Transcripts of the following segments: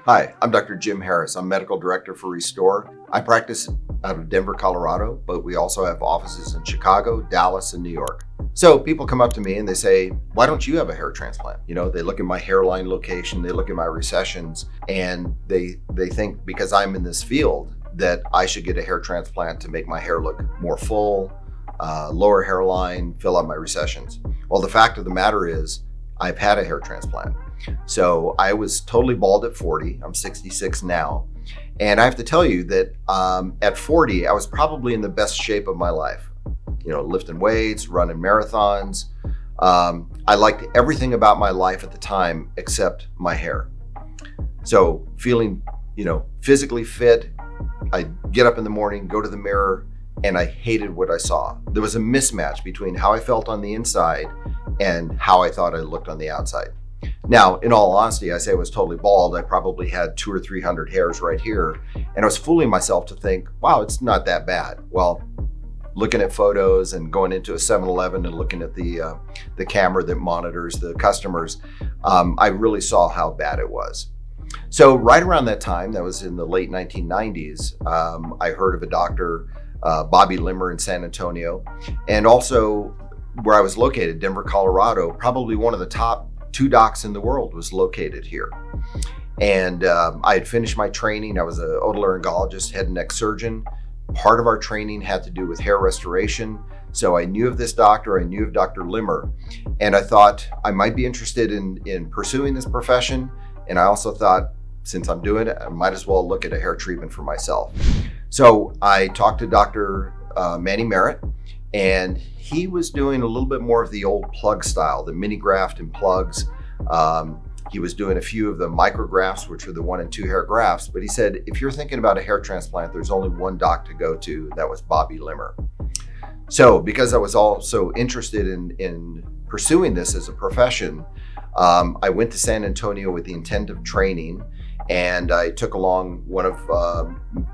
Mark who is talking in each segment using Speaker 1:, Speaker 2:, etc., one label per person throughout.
Speaker 1: Hi, I'm Dr. Jim Harris. I'm Medical Director for Restore. I practice out of Denver, Colorado, but we also have offices in Chicago, Dallas, and New York. So people come up to me and they say, why don't you have a hair transplant? They look at my hairline location, they look at my recessions, and they think because I'm in this field that I should get a hair transplant to make my hair look more full, lower hairline, fill out my recessions. Well, the fact of the matter is I've had a hair transplant. So I was totally bald at 40. I'm 66 now. And I have to tell you that at 40, I was probably in the best shape of my life. Lifting weights, running marathons. I liked everything about my life at the time except my hair. So feeling, physically fit, I'd get up in the morning, go to the mirror, and I hated what I saw. There was a mismatch between how I felt on the inside and how I thought I looked on the outside. Now, in all honesty, I say I was totally bald. I probably had 200 or 300 hairs right here. And I was fooling myself to think, wow, it's not that bad. Well, looking at photos and going into a 7-Eleven and looking at the camera that monitors the customers, I really saw how bad it was. So right around that time, that was in the late 1990s, I heard of a doctor, Bobby Limmer in San Antonio, and also where I was located, Denver, Colorado, probably one of the top 2 docs in the world was located here. And I had finished my training. I was an otolaryngologist, head and neck surgeon. Part of our training had to do with hair restoration. So I knew of this doctor, I knew of Dr. Limmer, and I thought I might be interested in pursuing this profession. And I also thought, since I'm doing it, I might as well look at a hair treatment for myself. So I talked to Dr. Manny Merritt, and he was doing a little bit more of the old plug style, the mini graft and plugs. He was doing a few of the micrografts, which are the 1 and 2 hair grafts. But he said, if you're thinking about a hair transplant, there's only one doc to go to. That was Bobby Limmer. So because I was also interested in pursuing this as a profession, I went to San Antonio with the intent of training. And I took along one of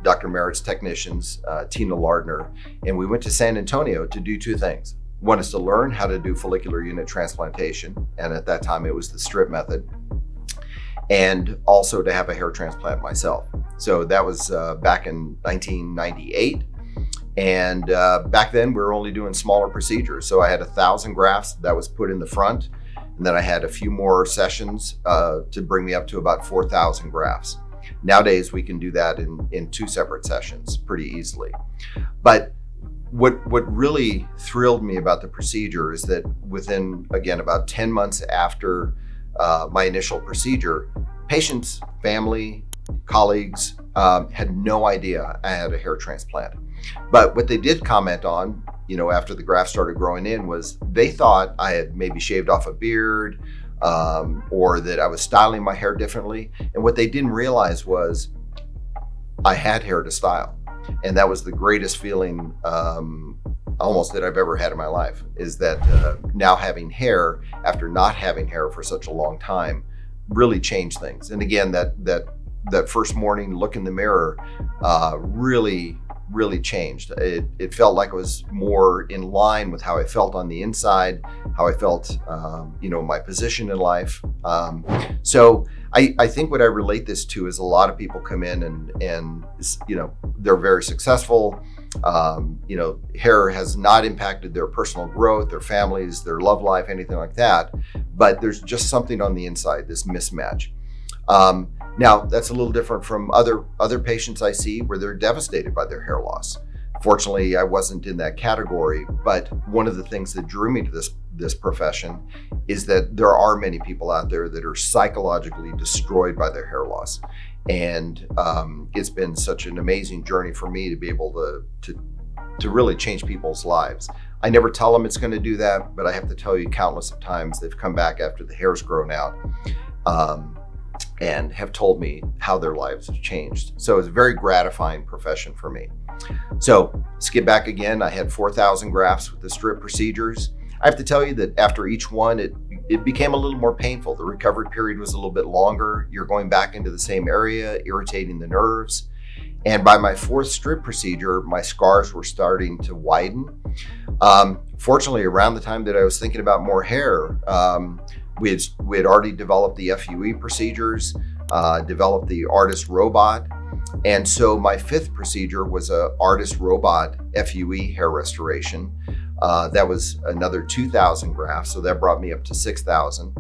Speaker 1: Dr. Merritt's technicians, Tina Lardner, and we went to San Antonio to do 2 things. One is to learn how to do follicular unit transplantation, and at that time it was the strip method, and also to have a hair transplant myself. So that was back in 1998, and back then we were only doing smaller procedures. So I had 1,000 grafts that was put in the front, and then I had a few more sessions to bring me up to about 4,000 grafts. Nowadays, we can do that in 2 separate sessions pretty easily. But what really thrilled me about the procedure is that within, again, about 10 months after my initial procedure, patients, family, colleagues had no idea I had a hair transplant. But what they did comment on, after the graft started growing in, was they thought I had maybe shaved off a beard or that I was styling my hair differently. And what they didn't realize was I had hair to style. And that was the greatest feeling almost that I've ever had in my life, is that now having hair after not having hair for such a long time really changed things. And again, that first morning look in the mirror really changed. It felt like it was more in line with how I felt on the inside, how I felt, my position in life. So I think what I relate this to is a lot of people come in and they're very successful. Hair has not impacted their personal growth, their families, their love life, anything like that. But there's just something on the inside, this mismatch. Now, that's a little different from other patients I see where they're devastated by their hair loss. Fortunately, I wasn't in that category, but one of the things that drew me to this profession is that there are many people out there that are psychologically destroyed by their hair loss. And it's been such an amazing journey for me to be able to really change people's lives. I never tell them it's going to do that, but I have to tell you countless of times they've come back after the hair's grown out. And have told me how their lives have changed. So it's a very gratifying profession for me. So skip back again, I had 4,000 grafts with the strip procedures. I have to tell you that after each one, it became a little more painful. The recovery period was a little bit longer. You're going back into the same area, irritating the nerves. And by my 4th strip procedure, my scars were starting to widen. Fortunately, around the time that I was thinking about more hair, we had already developed the FUE procedures. developed the Artist robot. And so my fifth procedure was a Artist robot FUE hair restoration. That was another 2,000 grafts, so that brought me up to 6,000.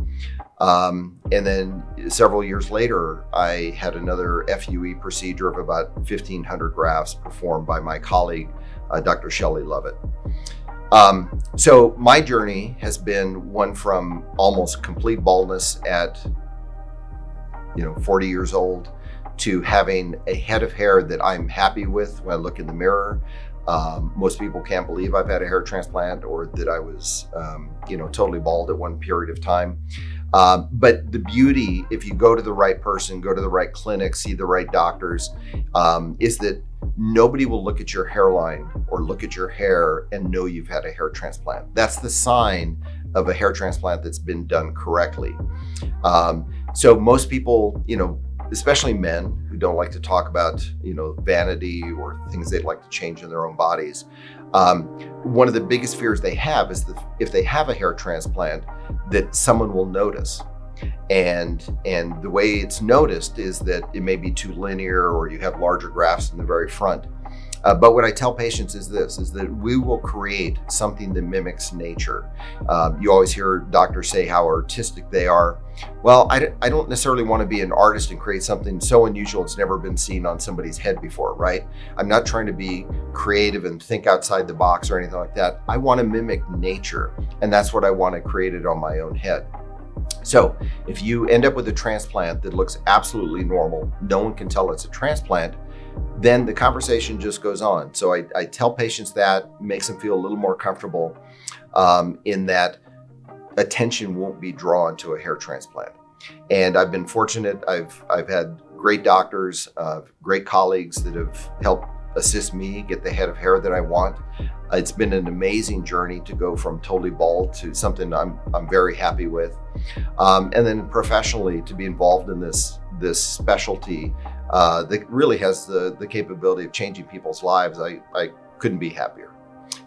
Speaker 1: And then several years later, I had another FUE procedure of about 1,500 grafts performed by my colleague, Dr. Shelley Lovett. So my journey has been one from almost complete baldness at 40 years old to having a head of hair that I'm happy with when I look in the mirror. Most people can't believe I've had a hair transplant or that I was, totally bald at one period of time. But the beauty, if you go to the right person, go to the right clinic, see the right doctors, is that nobody will look at your hairline or look at your hair and know you've had a hair transplant. That's the sign of a hair transplant that's been done correctly. So most people, especially men who don't like to talk about, vanity or things they'd like to change in their own bodies. One of the biggest fears they have is that if they have a hair transplant, that someone will notice. And the way it's noticed is that it may be too linear or you have larger grafts in the very front. But what I tell patients is that we will create something that mimics nature. You always hear doctors say how artistic they are. Well, I don't necessarily want to be an artist and create something so unusual it's never been seen on somebody's head before, right? I'm not trying to be creative and think outside the box or anything like that. I want to mimic nature, and that's what I want to create it on my own head. So if you end up with a transplant that looks absolutely normal, no one can tell it's a transplant, then the conversation just goes on. So I tell patients that, makes them feel a little more comfortable in that attention won't be drawn to a hair transplant. And I've been fortunate. I've had great doctors, great colleagues that have helped assist me get the head of hair that I want. It's been an amazing journey to go from totally bald to something I'm very happy with. And then professionally to be involved in this specialty that really has the capability of changing people's lives. I couldn't be happier.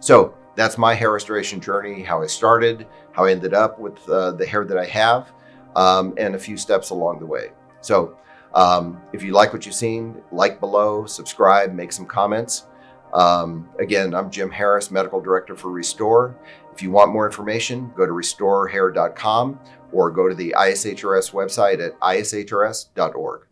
Speaker 1: So that's my hair restoration journey, how I started, how I ended up with the hair that I have, and a few steps along the way. So if you like what you've seen, like below, subscribe, make some comments. Again, I'm Jim Harris, Medical Director for Restore. If you want more information, go to restorehair.com or go to the ISHRS website at ishrs.org.